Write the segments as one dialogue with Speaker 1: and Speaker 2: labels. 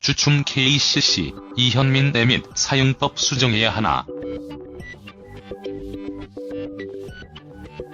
Speaker 1: 주춤 KCC, 이현민 에밋 사용법 수정해야 하나.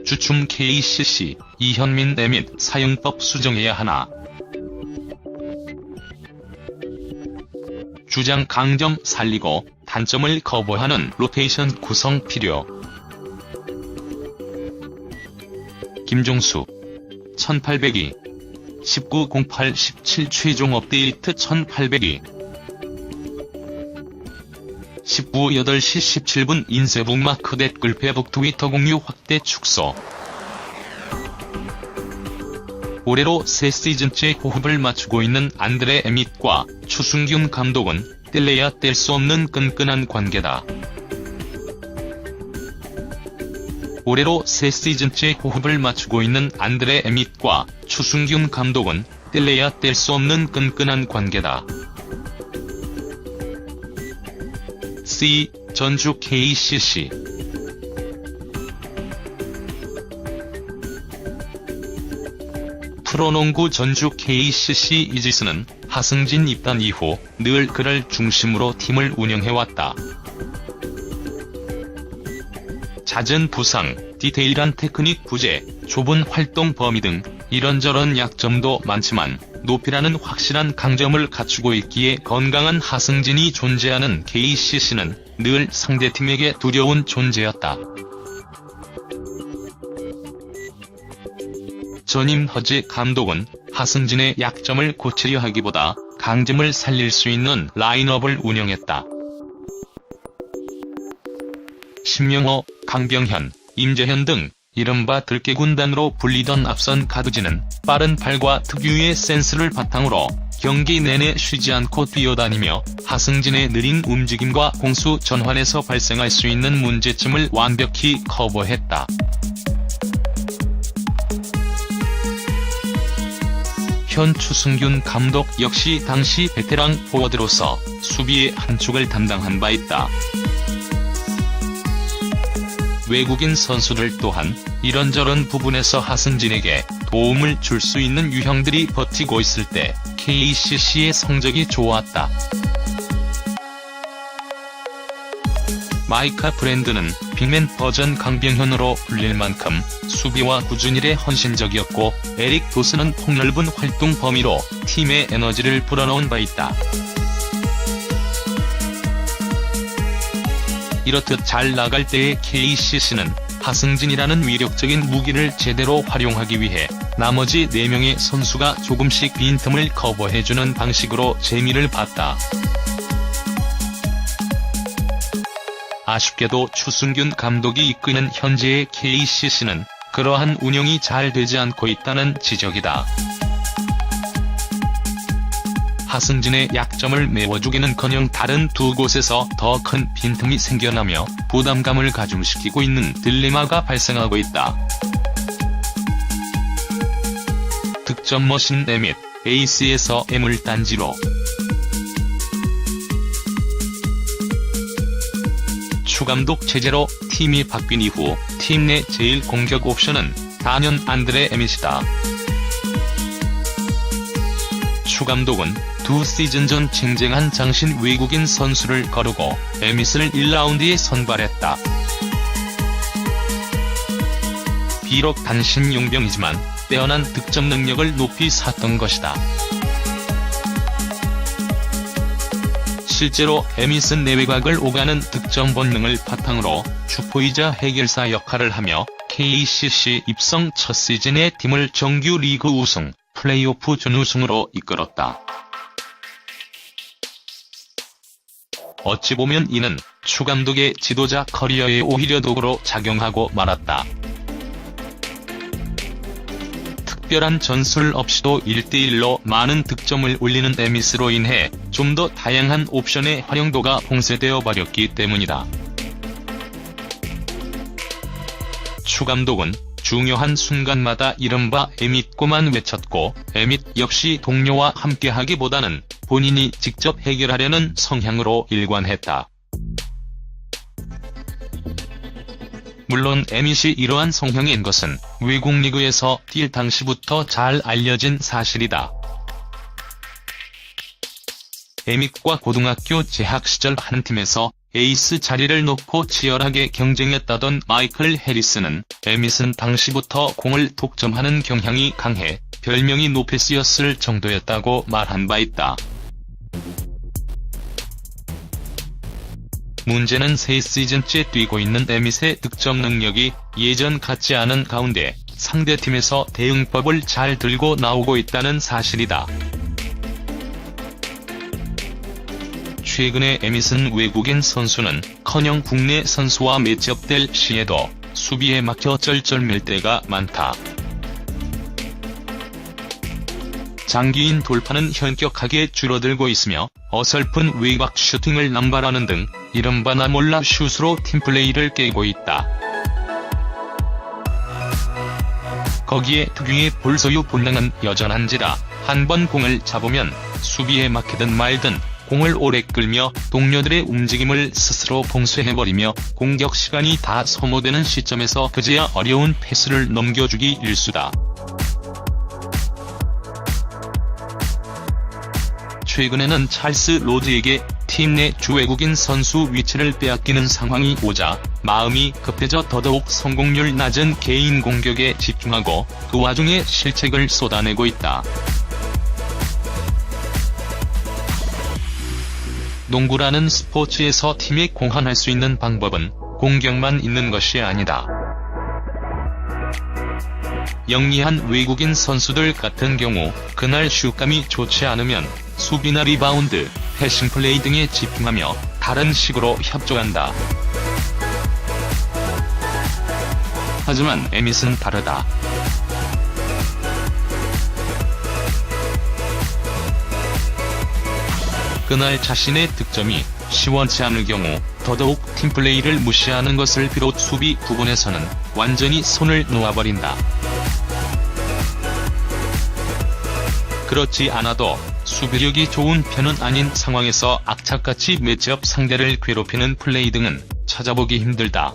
Speaker 1: 주춤 KCC, 이현민 에밋 사용법 수정해야 하나. 주장 강점 살리고 단점을 커버하는 로테이션 구성 필요. 김종수 1802 1908-17 최종 업데이트 1802 19 8시 17분 인쇄북 마크 댓글 페북 트위터 공유 확대 축소. 올해로 새 시즌째 호흡을 맞추고 있는 안드레 에밋과 추승균 감독은 뗄래야 뗄 수 없는 끈끈한 관계다. 올해로 새 시즌째 호흡을 맞추고 있는 안드레 에밋과 추승균 감독은 뗄래야 뗄 수 없는 끈끈한 관계다. C. 전주 KCC 프로농구 전주 KCC 이지스는 하승진 입단 이후 늘 그를 중심으로 팀을 운영해왔다. 잦은 부상, 디테일한 테크닉 부재, 좁은 활동 범위 등 이런저런 약점도 많지만 높이라는 확실한 강점을 갖추고 있기에 건강한 하승진이 존재하는 KCC는 늘 상대팀에게 두려운 존재였다. 전임 허재 감독은 하승진의 약점을 고치려 하기보다 강점을 살릴 수 있는 라인업을 운영했다. 신명호, 강병현, 임재현 등 이른바 들깨군단으로 불리던 앞선 가드진은 빠른 팔과 특유의 센스를 바탕으로 경기 내내 쉬지 않고 뛰어다니며 하승진의 느린 움직임과 공수 전환에서 발생할 수 있는 문제점을 완벽히 커버했다. 현 추승균 감독 역시 당시 베테랑 포워드로서 수비의 한 축을 담당한 바 있다. 외국인 선수들 또한 이런저런 부분에서 하승진에게 도움을 줄 수 있는 유형들이 버티고 있을 때 KCC의 성적이 좋았다. 마이카 브랜드는 빅맨 버전 강병현으로 불릴 만큼 수비와 꾸준일에 헌신적이었고 에릭 도스는 폭넓은 활동 범위로 팀의 에너지를 불어넣은 바 있다. 이렇듯 잘 나갈 때의 KCC는 하승진이라는 위력적인 무기를 제대로 활용하기 위해 나머지 4명의 선수가 조금씩 빈틈을 커버해주는 방식으로 재미를 봤다. 아쉽게도 추승균 감독이 이끄는 현재의 KCC는 그러한 운영이 잘 되지 않고 있다는 지적이다. 하승진의 약점을 메워주기는커녕 다른 두 곳에서 더 큰 빈틈이 생겨나며 부담감을 가중시키고 있는 딜레마가 발생하고 있다. 득점 머신 에밋, 에이스에서 애물단지로. 추감독 체제로 팀이 바뀐 이후 팀 내 제일 공격 옵션은 단연 안드레 에밋이다. 추감독은 2시즌 전 쟁쟁한 장신 외국인 선수를 거르고 에밋을 1라운드에 선발했다. 비록 단신 용병이지만 빼어난 득점 능력을 높이 샀던 것이다. 실제로 에밋은 내외곽을 오가는 득점 본능을 바탕으로 주포이자 해결사 역할을 하며 KCC 입성 첫 시즌에 팀을 정규 리그 우승, 플레이오프 준우승으로 이끌었다. 어찌 보면 이는 추 감독의 지도자 커리어에 오히려 도구로 작용하고 말았다. 특별한 전술 없이도 1대1로 많은 득점을 올리는 에밋으로 인해 좀 더 다양한 옵션의 활용도가 봉쇄되어 버렸기 때문이다. 추 감독은 중요한 순간마다 이른바 에밋고만 외쳤고 에밋 역시 동료와 함께하기보다는 본인이 직접 해결하려는 성향으로 일관했다. 물론 에밋이 이러한 성향인 것은 외국 리그에서 뛸 당시부터 잘 알려진 사실이다. 에밋과 고등학교 재학 시절 한 팀에서 에이스 자리를 놓고 치열하게 경쟁했다던 마이클 해리스는 에밋은 당시부터 공을 독점하는 경향이 강해 별명이 노페스였을 정도였다고 말한 바 있다. 문제는 3시즌째 뛰고 있는 에밋의 득점 능력이 예전 같지 않은 가운데 상대팀에서 대응법을 잘 들고 나오고 있다는 사실이다. 최근에 에밋은 외국인 선수는커녕 국내 선수와 매치업될 시에도 수비에 막혀 쩔쩔맬 때가 많다. 장기인 돌파는 현격하게 줄어들고 있으며 어설픈 외곽 슈팅을 남발하는 등 이른바 나 몰라 슛으로 팀플레이를 깨고 있다. 거기에 특유의 볼소유 본능은 여전한지라 한번 공을 잡으면 수비에 막히든 말든 공을 오래 끌며 동료들의 움직임을 스스로 봉쇄해버리며 공격 시간이 다 소모되는 시점에서 그제야 어려운 패스를 넘겨주기 일쑤다. 최근에는 찰스 로드에게 팀 내 주외국인 선수 위치를 빼앗기는 상황이 오자 마음이 급해져 더더욱 성공률 낮은 개인 공격에 집중하고 그 와중에 실책을 쏟아내고 있다. 농구라는 스포츠에서 팀에 공헌할 수 있는 방법은 공격만 있는 것이 아니다. 영리한 외국인 선수들 같은 경우 그날 슛감이 좋지 않으면 수비나 리바운드, 패싱 플레이 등에 집중하며 다른 식으로 협조한다. 하지만 에밋은 다르다. 그날 자신의 득점이 시원치 않을 경우 더더욱 팀플레이를 무시하는 것을 비롯 수비 부분에서는 완전히 손을 놓아버린다. 그렇지 않아도 수비력이 좋은 편은 아닌 상황에서 악착같이 매치업 상대를 괴롭히는 플레이 등은 찾아보기 힘들다.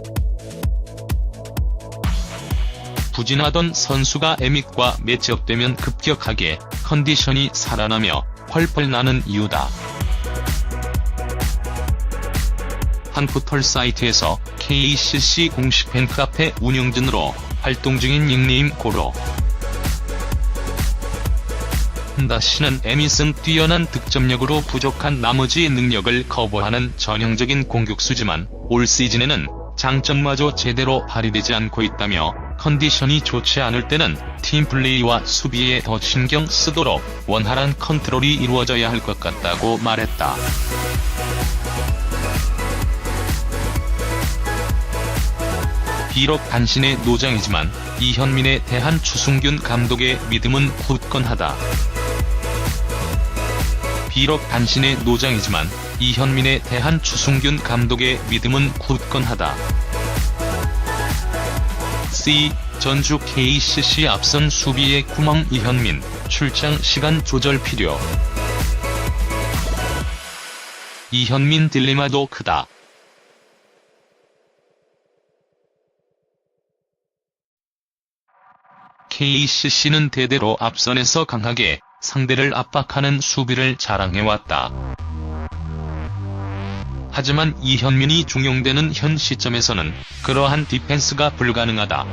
Speaker 1: 부진하던 선수가 에밋과 매치업되면 급격하게 컨디션이 살아나며 펄펄 나는 이유다. 한 포털 사이트에서 KCC 공식 팬카페 운영진으로 활동 중인 닉네임 고로 다시는 에밋은 뛰어난 득점력으로 부족한 나머지 능력을 커버하는 전형적인 공격수지만 올 시즌에는 장점마저 제대로 발휘되지 않고 있다며 컨디션이 좋지 않을 때는 팀플레이와 수비에 더 신경 쓰도록 원활한 컨트롤이 이루어져야 할 것 같다고 말했다. 비록 단신의 노장이지만 이현민에 대한 추승균 감독의 믿음은 굳건하다. 비록 단신의 노장이지만 이현민에 대한 추승균 감독의 믿음은 굳건하다. 전주 KCC 앞선 수비의 구멍 이현민, 출장 시간 조절 필요. 이현민 딜레마도 크다. KCC는 대대로 앞선에서 강하게 상대를 압박하는 수비를 자랑해왔다. 하지만 이현민이 중용되는 현 시점에서는 그러한 디펜스가 불가능하다.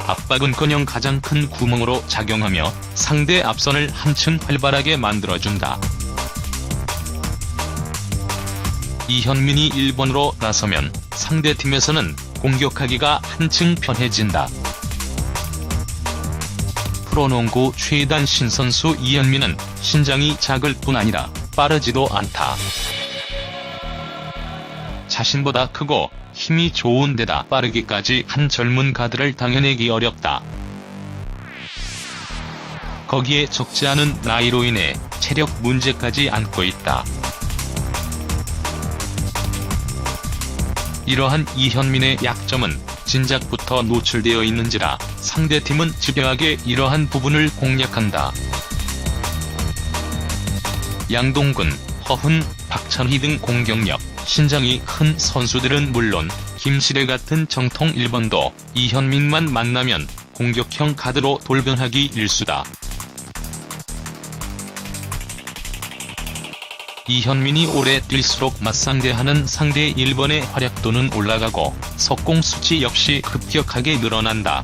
Speaker 1: 압박은커녕 가장 큰 구멍으로 작용하며 상대 앞선을 한층 활발하게 만들어준다. 이현민이 1번으로 나서면 상대팀에서는 공격하기가 한층 편해진다. 프로농구 최단 신선수 이현민은 신장이 작을 뿐 아니라 빠르지도 않다. 자신보다 크고 힘이 좋은 데다 빠르기까지 한 젊은 가드를 당해내기 어렵다. 거기에 적지 않은 나이로 인해 체력 문제까지 안고 있다. 이러한 이현민의 약점은 진작부터 노출되어 있는지라 상대팀은 집요하게 이러한 부분을 공략한다. 양동근, 허훈, 박찬희 등 공격력, 신장이 큰 선수들은 물론 김시래 같은 정통 1번도 이현민만 만나면 공격형 가드로 돌변하기 일쑤다. 이현민이 오래 뛸수록 맞상대하는 상대 일본의 활약도는 올라가고 속공 수치 역시 급격하게 늘어난다.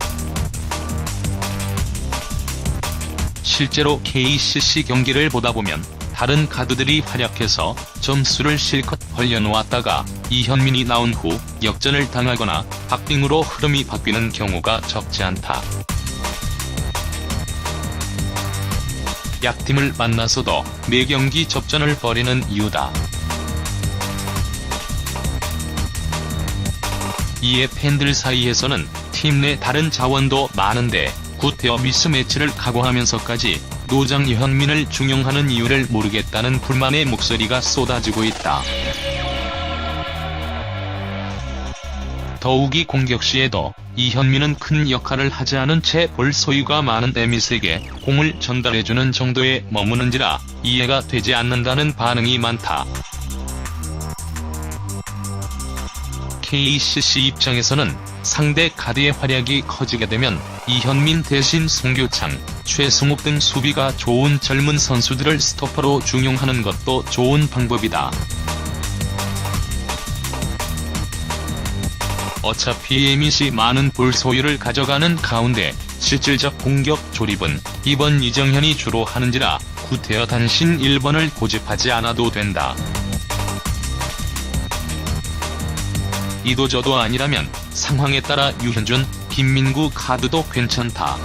Speaker 1: 실제로 KCC 경기를 보다 보면 다른 가드들이 활약해서 점수를 실컷 벌려놓았다가 이현민이 나온 후 역전을 당하거나 박빙으로 흐름이 바뀌는 경우가 적지 않다. 약팀을 만나서도 매경기 접전을 벌이는 이유다. 이에 팬들 사이에서는 팀 내 다른 자원도 많은데 구태여 미스매치를 각오하면서까지 노장 이현민을 중용하는 이유를 모르겠다는 불만의 목소리가 쏟아지고 있다. 더욱이 공격 시에도 이현민은 큰 역할을 하지 않은 채 볼 소유가 많은 에밋에게 공을 전달해주는 정도에 머무는지라 이해가 되지 않는다는 반응이 많다. KCC 입장에서는 상대 가드의 활약이 커지게 되면 이현민 대신 송교창, 최승욱 등 수비가 좋은 젊은 선수들을 스토퍼로 중용하는 것도 좋은 방법이다. 어차피 에밋이 많은 볼 소유를 가져가는 가운데 실질적 공격 조립은 이번 이정현이 주로 하는지라 구태여 단신 1번을 고집하지 않아도 된다. 이도저도 아니라면 상황에 따라 유현준, 김민구 카드도 괜찮다.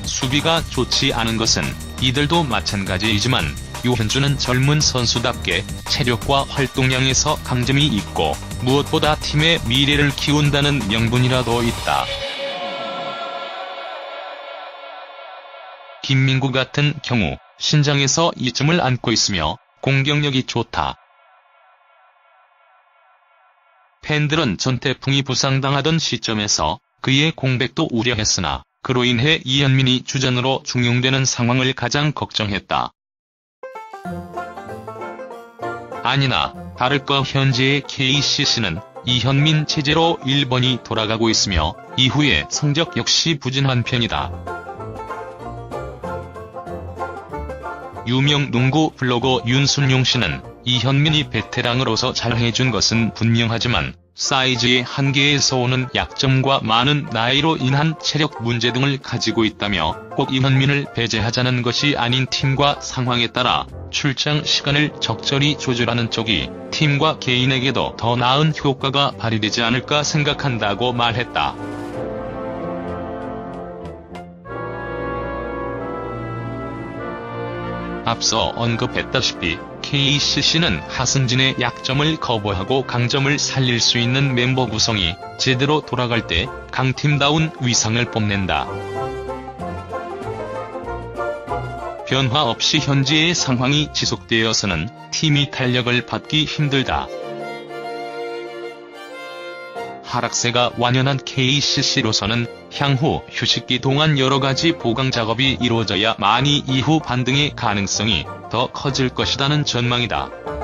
Speaker 1: 수비가 좋지 않은 것은 이들도 마찬가지이지만 유현준은 젊은 선수답게 체력과 활동량에서 강점이 있고 무엇보다 팀의 미래를 키운다는 명분이라도 있다. 김민구 같은 경우 신장에서 이점을 안고 있으며 공격력이 좋다. 팬들은 전태풍이 부상당하던 시점에서 그의 공백도 우려했으나 그로 인해 이현민이 주전으로 중용되는 상황을 가장 걱정했다. 아니나 다를까 현재의 KCC는 이현민 체제로 1번이 돌아가고 있으며 이후의 성적 역시 부진한 편이다. 유명 농구 블로거 윤순용 씨는 이현민이 베테랑으로서 잘해준 것은 분명하지만 사이즈의 한계에서 오는 약점과 많은 나이로 인한 체력 문제 등을 가지고 있다며 꼭 이현민을 배제하자는 것이 아닌 팀과 상황에 따라 출장 시간을 적절히 조절하는 쪽이 팀과 개인에게도 더 나은 효과가 발휘되지 않을까 생각한다고 말했다. 앞서 언급했다시피 KCC는 하승진의 약점을 커버하고 강점을 살릴 수 있는 멤버 구성이 제대로 돌아갈 때 강팀다운 위상을 뽐낸다. 변화 없이 현재의 상황이 지속되어서는 팀이 탄력을 받기 힘들다. 하락세가 완연한 KCC로서는 향후 휴식기 동안 여러가지 보강 작업이 이루어져야 많이 이후 반등의 가능성이 더 커질 것이라는 전망이다.